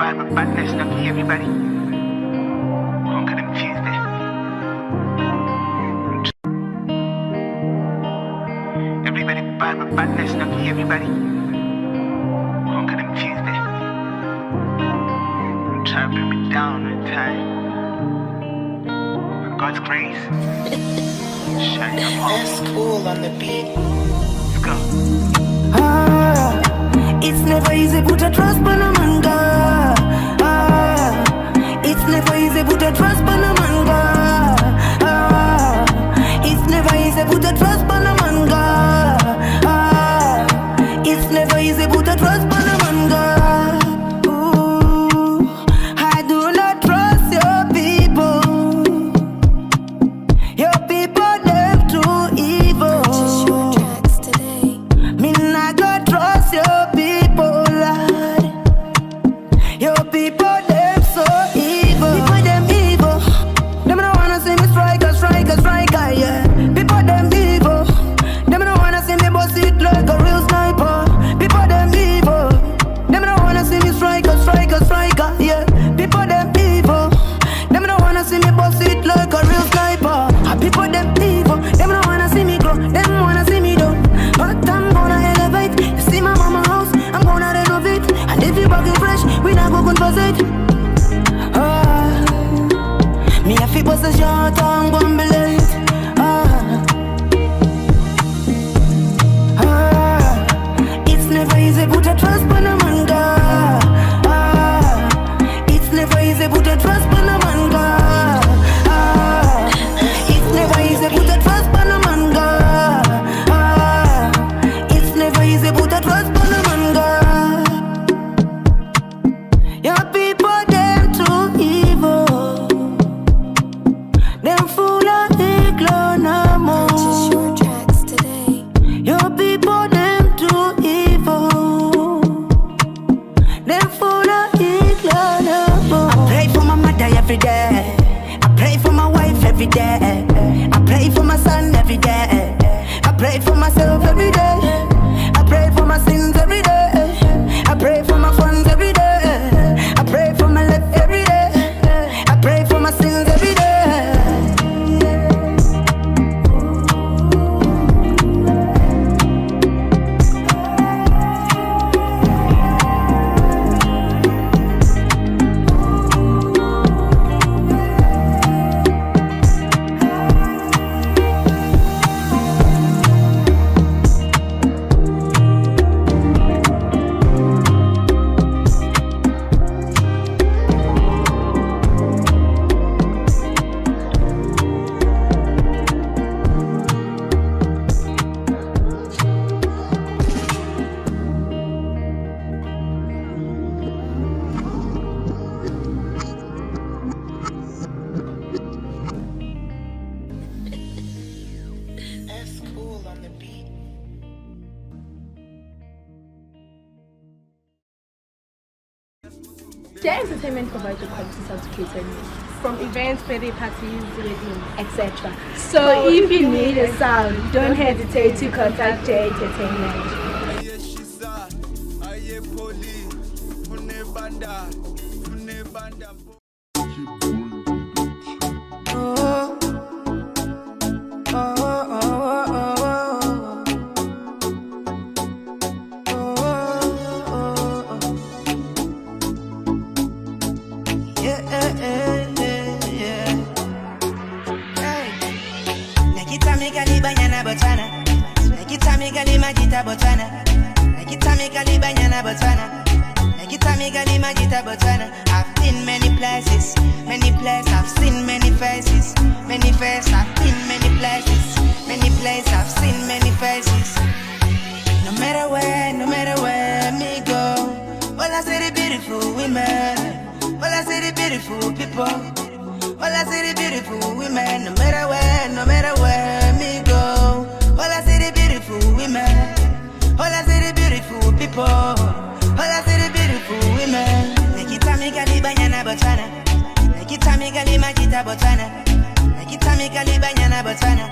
vibe of badness, lucky everybody. Conquer them Tuesday. Everybody vibe of badness, lucky everybody. Conquer them Tuesday. Try to bring me down in time. By God's grace. Shine your home. That's cool on the beat. Let's go. It's never easy put a trust on a man, God. It's never easy put a trust on a man, God. It's never easy put a trust on a man, God. It's never easy put a trust on a man, God. Ooh, I do not trust your people. Your people, they're too evil. Me not gonna trust your people, Lord. Your people, them so evil. People, them evil. Them don't wanna see me striker, yeah. People, them evil. Them don't wanna see me boss it like a real sniper. People, them evil. Them don't wanna see me striker, yeah. People, them evil. Them don't wanna see me boss it like a real sniper. People, them evil. Them don't wanna see me grow. Them wanna see me down. But I'm gonna elevate. You see my mama house, I'm gonna renovate. And if you back in fresh, we not go conversate. Me a fi bust a short and go and be late. It's never easy put a trust on a man, God. It's never easy put a trust on a man, God. It's never easy put a trust on a man, God. It's never easy put a trust on a man, God. Your people, them too evil. Them full of igloo no more. Your people, them too evil. Them full of igloo no more. I pray for my mother every day. I pray for my wife every day. I pray for my son every day. I pray for myself every day. I pray for my sins every day. I pray for my funds every day. I pray for my life every day. I pray for my sins every day. That's cool on the beat. The entertainment provider quality certificate from events, birthday parties, wedding, etc. So if you need a sound, don't hesitate to contact J Entertainment. I've been many places, I've seen many faces, I've been many places, I've seen many faces. No matter where me go, all I see the beautiful women, all I see the beautiful people, all I see the beautiful women. No matter where me go, all I see the beautiful women, all I see the beautiful people, all I see the beautiful women. Nekitami gali banyana botana, nekitami gali majita botana, nekitami gali banyana botana,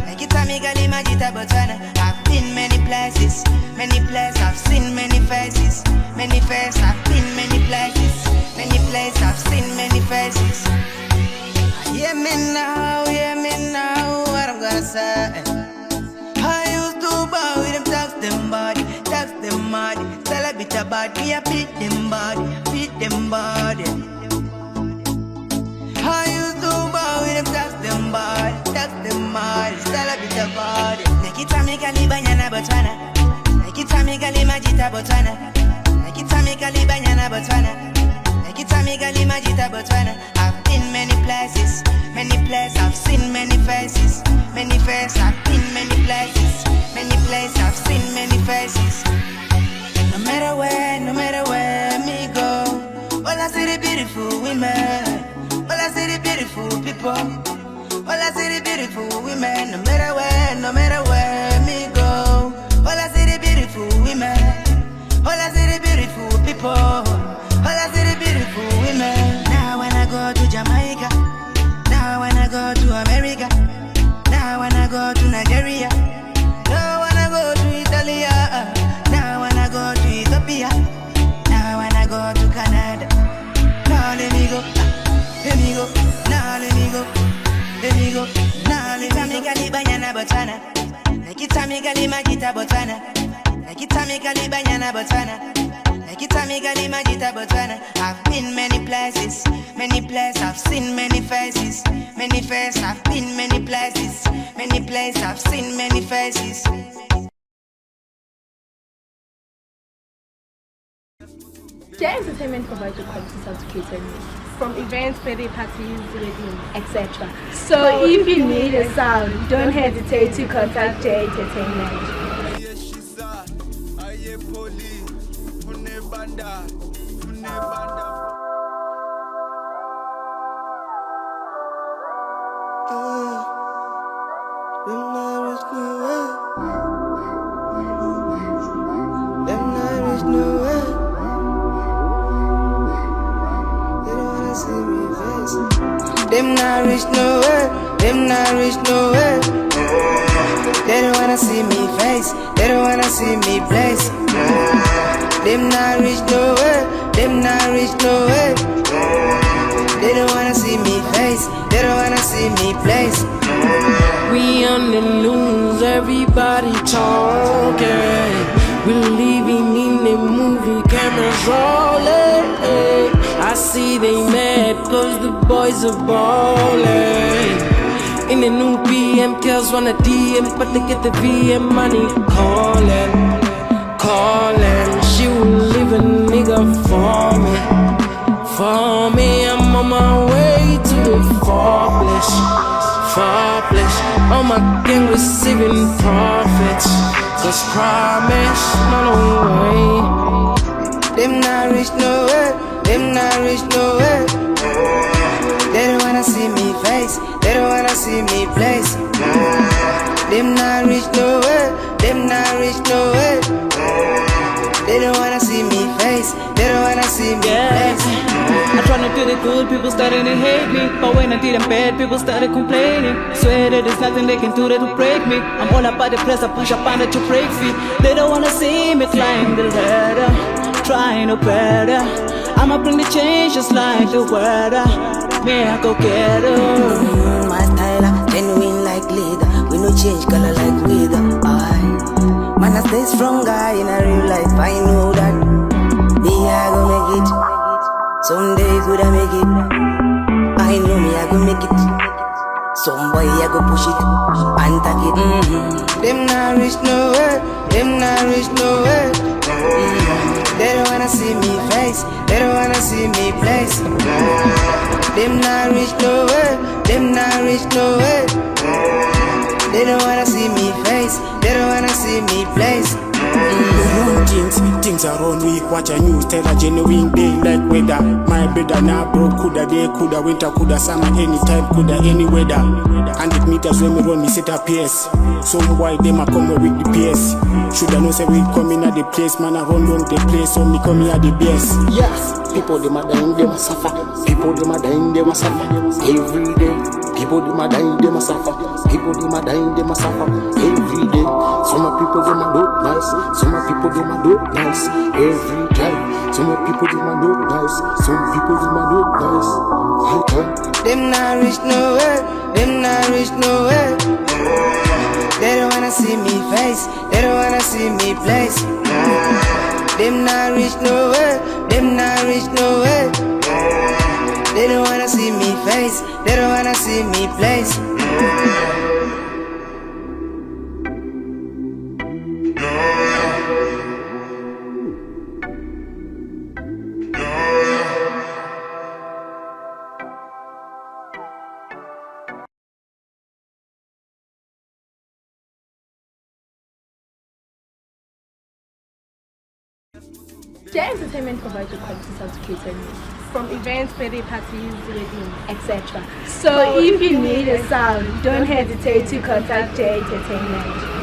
nekitami gali majita botana. I've been many places, I've seen many faces, I've been many places, places, I've seen many faces. Hear me now, what I'm gonna say. I used to bow with them, tax them body. Tell a bit about me, I beat them body. I used to bow with them, tax them body. Tell a bit about it. Make it a make a libanyana botana. Make it a make a limajita botana. Make it a make a libanyana botana. Make it a make a limajita botana. I've been many places, I've seen many faces, I've been many places, I've seen many faces. No matter where me go, all I see the beautiful women, all I see the beautiful people, all I see the beautiful women. No matter where me go, all I see the beautiful women, all I see the beautiful people, all I see the beautiful women. Now when I go to Jamaica, now when I go to America, now when I go to Nigeria, now when I go to Italy, now when I go to Ethiopia, now when I go to Canada. Now let me go, now let me go, now let me go. Libanyana botana, nakita migali magita botana, nakita migali banyana botana, nakita migali magita botana. I've been many places, I've seen many faces, I've been many places, I've seen many faces. Their entertainment provides a quality certificated news from events, birthday parties, weddings, etc. So if you need a sound, don't hesitate to contact J Entertainment. Them not reach nowhere, them not reach nowhere. They don't wanna see me face, they don't wanna see me place. Them not reach nowhere, them not reach nowhere. They don't wanna see me face, they don't wanna see me place. We on the news, everybody talking. We living in the movie, cameras rolling. I see they mad cause the boys are ballin'. In the new BM, girls wanna DM, but they get the VM money. Callin', she will leave a nigga for me, I'm on my way to the far place. All my gang receiving profits, cause promise, no way. Them not reach nowhere, them not reach nowhere. They don't wanna see me face, they don't wanna see me place. Them not reach nowhere, them not reach nowhere. They don't wanna see me face, they don't wanna see me place. I tryna do the good, people started to hate me. But when I did them bad, people started complaining. Swear that there's nothing they can do that will break me. I'm all about the place, I push up on it to break free. They don't wanna see me climb the ladder, trying to better. I'ma bring the change just like the weather. Me, I go get her. My style, genuine like leather. We no change color like weather. Man, I stay strong guy in a real life, I know that. Me, I go make it. Someday could I make it? I know me, I go make it. Some boy, I go push it and take it. Them not reach nowhere, them not reach nowhere. They don't wanna see me face, they don't wanna see me place. Them not reach nowhere, them not reach nowhere. They don't wanna see me face, they don't wanna see me place. Things are on week, watch a news, tell a genuine day like weather. My brother now broke, coulda day, coulda winter, coulda summer, anytime, coulda any weather. 100 meters when me run, me set a pace. Some boy them a come with the pace. Shoulda know say we coming at the place, man I run down the place, so me coming at the base. Yes, people them a dying, them a suffer. People them a dying, them a suffer. Every day, people them a dying, them a suffer. People them a dying, them a suffer. Every day, some people them a do nice, some people them a do nice. Every time, some people them man do nice. Some people in man do nice. I can't. Them not rich nowhere. Them not rich nowhere. They don't wanna see me face. They don't wanna see me place. Them not rich nowhere. Them not rich nowhere. They don't wanna see me face. They don't wanna see me place. Their entertainment provides a quality sound to cater needs, from events, birthday parties, weddings, etc. So if you need a sound, don't hesitate to contact J Entertainment.